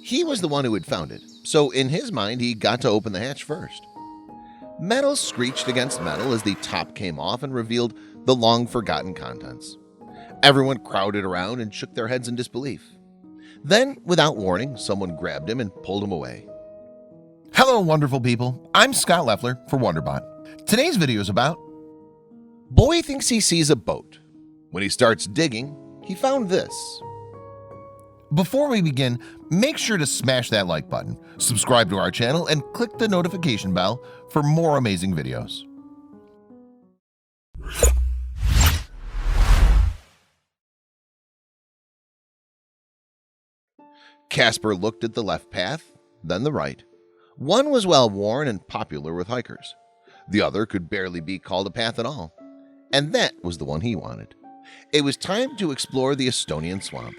He was the one who had found it, so in his mind he got to open the hatch first. Metal screeched against metal as the top came off and revealed the long-forgotten contents. Everyone crowded around and shook their heads in disbelief. Then, without warning, someone grabbed him and pulled him away. Hello, wonderful people. I'm Scott Leffler for WonderBot. Today's video is about Boy thinks he sees a boat. When he starts digging, he found this. Before we begin, make sure to smash that like button, subscribe to our channel, and click the notification bell for more amazing videos. Kaspar looked at the left path, then the right. One was well worn and popular with hikers. The other could barely be called a path at all. And that was the one he wanted. It was time to explore the Estonian swamp.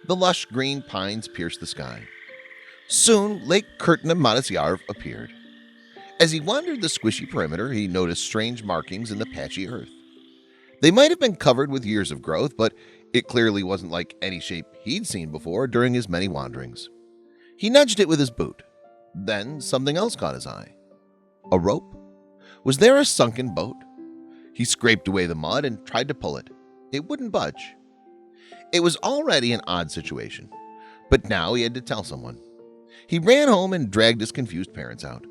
The lush green pines pierced the sky. Soon, Lake Kurtna appeared. As he wandered the squishy perimeter, he noticed strange markings in the patchy earth. They might have been covered with years of growth, but it clearly wasn't like any shape he'd seen before during his many wanderings. He nudged it with his boot. Then something else caught his eye. A rope? Was there a sunken boat? He scraped away the mud and tried to pull it. It wouldn't budge. It was already an odd situation, but now he had to tell someone. He ran home and dragged his confused parents out.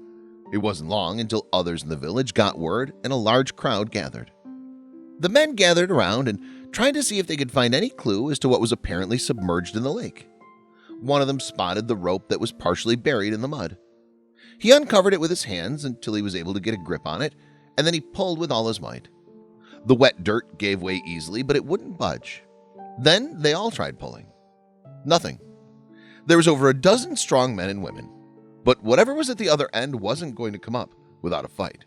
It wasn't long until others in the village got word and a large crowd gathered. The men gathered around and tried to see if they could find any clue as to what was apparently submerged in the lake. One of them spotted the rope that was partially buried in the mud. He uncovered it with his hands until he was able to get a grip on it, and then he pulled with all his might. The wet dirt gave way easily, but it wouldn't budge. Then they all tried pulling. Nothing. There was over a dozen strong men and women, but whatever was at the other end wasn't going to come up without a fight.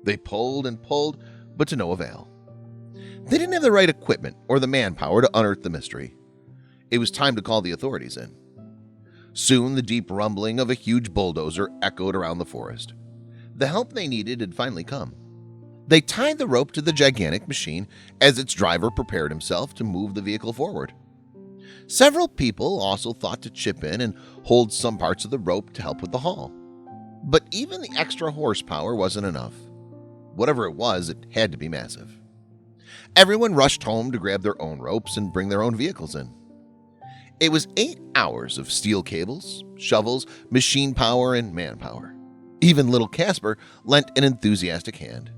They pulled and pulled, but to no avail. They didn't have the right equipment or the manpower to unearth the mystery. It was time to call the authorities in. Soon the deep rumbling of a huge bulldozer echoed around the forest. The help they needed had finally come. They tied the rope to the gigantic machine as its driver prepared himself to move the vehicle forward. Several people also thought to chip in and hold some parts of the rope to help with the haul. But even the extra horsepower wasn't enough. Whatever it was, it had to be massive. Everyone rushed home to grab their own ropes and bring their own vehicles in. It was 8 hours of steel cables, shovels, machine power, and manpower. Even little Kaspar lent an enthusiastic hand.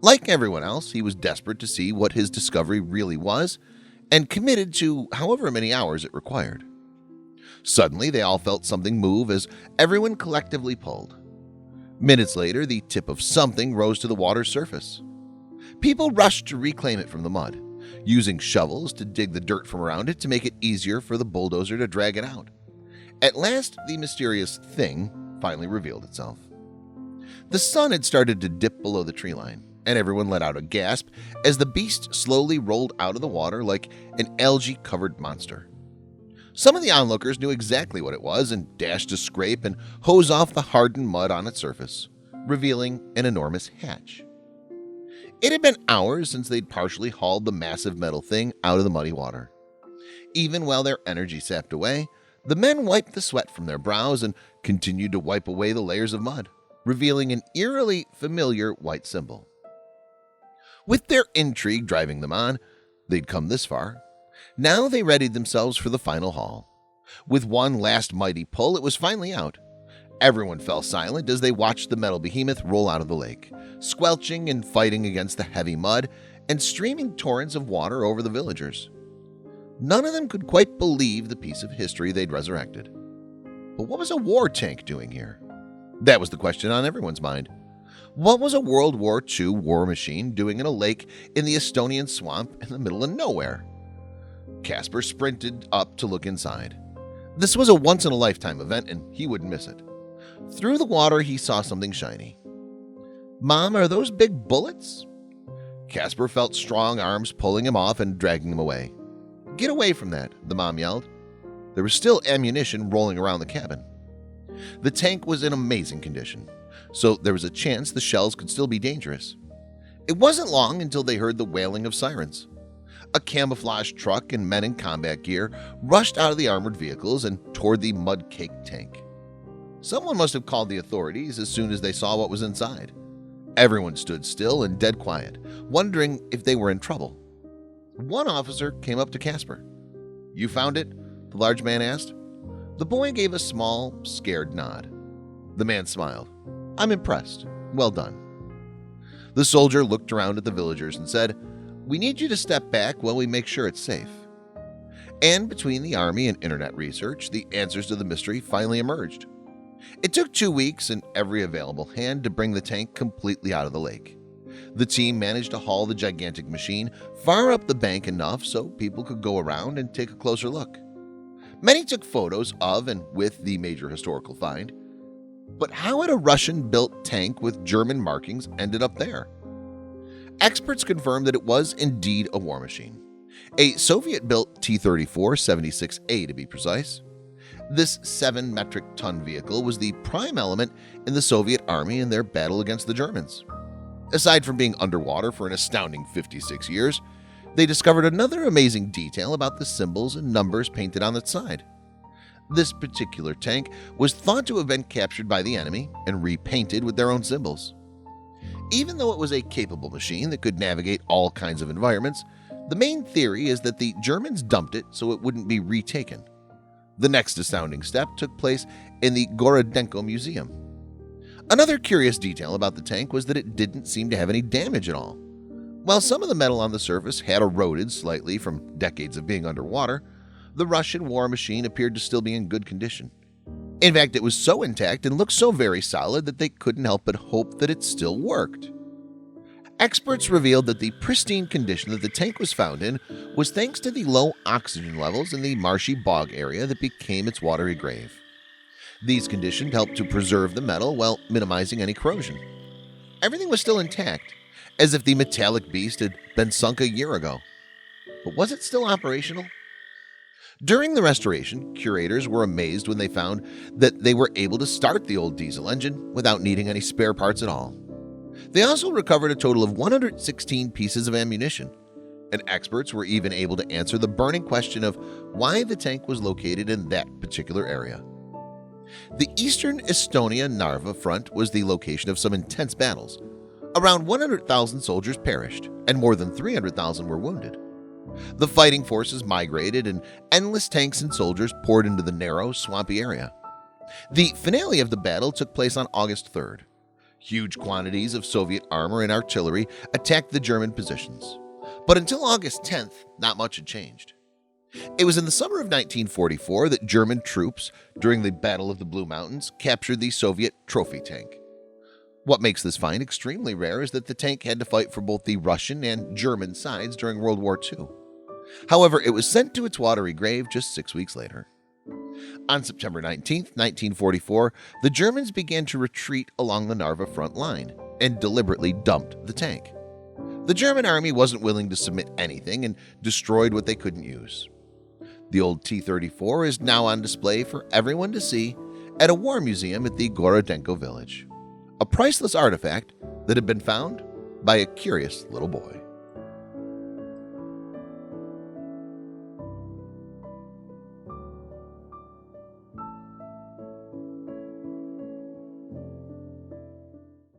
Like everyone else, he was desperate to see what his discovery really was and committed to however many hours it required. Suddenly, they all felt something move as everyone collectively pulled. Minutes later, the tip of something rose to the water's surface. People rushed to reclaim it from the mud, using shovels to dig the dirt from around it to make it easier for the bulldozer to drag it out. At last, the mysterious thing finally revealed itself. The sun had started to dip below the tree line, and everyone let out a gasp as the beast slowly rolled out of the water like an algae-covered monster. Some of the onlookers knew exactly what it was and dashed to scrape and hose off the hardened mud on its surface, revealing an enormous hatch. It had been hours since they'd partially hauled the massive metal thing out of the muddy water. Even while their energy sapped away, the men wiped the sweat from their brows and continued to wipe away the layers of mud, revealing an eerily familiar white symbol. With their intrigue driving them on, they'd come this far. Now they readied themselves for the final haul. With one last mighty pull, it was finally out. Everyone fell silent as they watched the metal behemoth roll out of the lake, squelching and fighting against the heavy mud and streaming torrents of water over the villagers. None of them could quite believe the piece of history they'd resurrected. But what was a war tank doing here? That was the question on everyone's mind. What was a World War II war machine doing in a lake in the Estonian swamp in the middle of nowhere? Kaspar sprinted up to look inside. This was a once-in-a-lifetime event, and he wouldn't miss it. Through the water, he saw something shiny. "Mom, are those big bullets?" Kaspar felt strong arms pulling him off and dragging him away. "Get away from that," the mom yelled. There was still ammunition rolling around the cabin. The tank was in amazing condition, so there was a chance the shells could still be dangerous. It wasn't long until they heard the wailing of sirens. A camouflage truck and men in combat gear rushed out of the armored vehicles and toward the mud-caked tank. Someone must have called the authorities as soon as they saw what was inside. Everyone stood still and dead quiet, wondering if they were in trouble. One officer came up to Kaspar. "You found it?" the large man asked. The boy gave a small, scared nod. The man smiled. "I'm impressed. Well done." The soldier looked around at the villagers and said, "We need you to step back while we make sure it's safe." And between the army and internet research, the answers to the mystery finally emerged. It took 2 weeks and every available hand to bring the tank completely out of the lake. The team managed to haul the gigantic machine far up the bank enough so people could go around and take a closer look. Many took photos of and with the major historical find. But how had a Russian-built tank with German markings ended up there? Experts confirmed that it was indeed a war machine, a Soviet-built T-34-76A to be precise. This 7 metric ton vehicle was the prime element in the Soviet army in their battle against the Germans. Aside from being underwater for an astounding 56 years, they discovered another amazing detail about the symbols and numbers painted on its side. This particular tank was thought to have been captured by the enemy and repainted with their own symbols. Even though it was a capable machine that could navigate all kinds of environments, the main theory is that the Germans dumped it so it wouldn't be retaken. The next astounding step took place in the Gorodenko Museum. Another curious detail about the tank was that it didn't seem to have any damage at all. While some of the metal on the surface had eroded slightly from decades of being underwater, the Russian war machine appeared to still be in good condition. In fact, it was so intact and looked so very solid that they couldn't help but hope that it still worked. Experts revealed that the pristine condition that the tank was found in was thanks to the low oxygen levels in the marshy bog area that became its watery grave. These conditions helped to preserve the metal while minimizing any corrosion. Everything was still intact, as if the metallic beast had been sunk a year ago. But was it still operational? During the restoration, curators were amazed when they found that they were able to start the old diesel engine without needing any spare parts at all. They also recovered a total of 116 pieces of ammunition, and experts were even able to answer the burning question of why the tank was located in that particular area. The eastern Estonia Narva front was the location of some intense battles. Around 100,000 soldiers perished, and more than 300,000 were wounded. The fighting forces migrated, and endless tanks and soldiers poured into the narrow, swampy area. The finale of the battle took place on August 3rd. Huge quantities of Soviet armor and artillery attacked the German positions. But until August 10th, not much had changed. It was in the summer of 1944 that German troops, during the Battle of the Blue Mountains, captured the Soviet trophy tank. What makes this find extremely rare is that the tank had to fight for both the Russian and German sides during World War II. However, it was sent to its watery grave just 6 weeks later. On September 19, 1944, the Germans began to retreat along the Narva front line and deliberately dumped the tank. The German army wasn't willing to submit anything and destroyed what they couldn't use. The old T-34 is now on display for everyone to see at a war museum at the Gorodenko village, a priceless artifact that had been found by a curious little boy.